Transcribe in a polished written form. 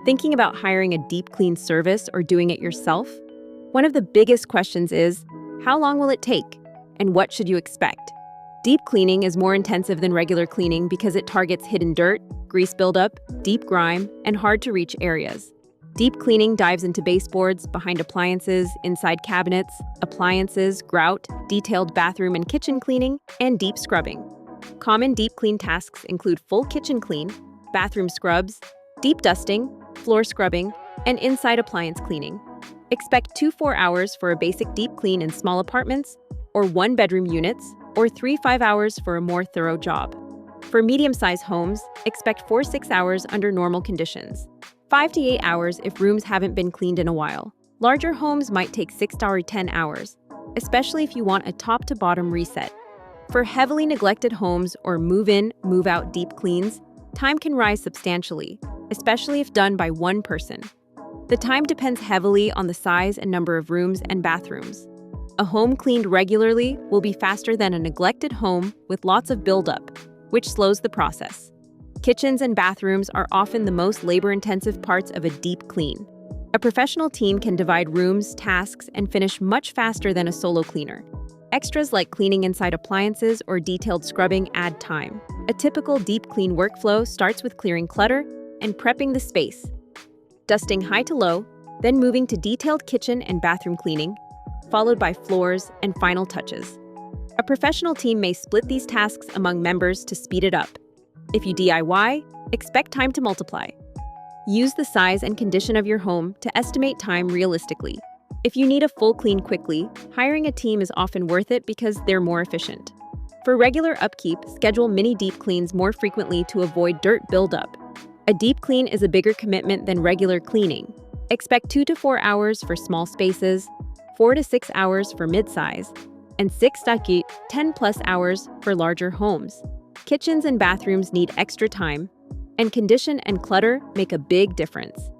Thinking about hiring a deep clean service or doing it yourself? One of the biggest questions is, how long will it take? And what should you expect? Deep cleaning is more intensive than regular cleaning because it targets hidden dirt, grease buildup, deep grime, and hard-to-reach areas. Deep cleaning dives into baseboards, behind appliances, inside cabinets, appliances, grout, detailed bathroom and kitchen cleaning, and deep scrubbing. Common deep clean tasks include full kitchen clean, bathroom scrubs, deep dusting, floor scrubbing, and inside appliance cleaning. Expect 2-4 hours for a basic deep clean in small apartments, or 1-bedroom units, or 3-5 hours for a more thorough job. For medium-sized homes, expect 4-6 hours under normal conditions, 5 to 8 hours if rooms haven't been cleaned in a while. Larger homes might take 6 to 10 hours, especially if you want a top-to-bottom reset. For heavily neglected homes or move-in, move-out deep cleans, time can rise substantially, especially if done by one person. The time depends heavily on the size and number of rooms and bathrooms. A home cleaned regularly will be faster than a neglected home with lots of buildup, which slows the process. Kitchens and bathrooms are often the most labor-intensive parts of a deep clean. A professional team can divide rooms, tasks, and finish much faster than a solo cleaner. Extras like cleaning inside appliances or detailed scrubbing add time. A typical deep clean workflow starts with clearing clutter and prepping the space, dusting high to low, then moving to detailed kitchen and bathroom cleaning, followed by floors and final touches. A professional team may split these tasks among members to speed it up. If you DIY, expect time to multiply. Use the size and condition of your home to estimate time realistically. If you need a full clean quickly, hiring a team is often worth it because they're more efficient. For regular upkeep, schedule mini deep cleans more frequently to avoid dirt buildup. A deep clean is a bigger commitment than regular cleaning. Expect 2 to 4 hours for small spaces, 4 to 6 hours for mid-size, and 6 to 10+ hours for larger homes. Kitchens and bathrooms need extra time, and condition and clutter make a big difference.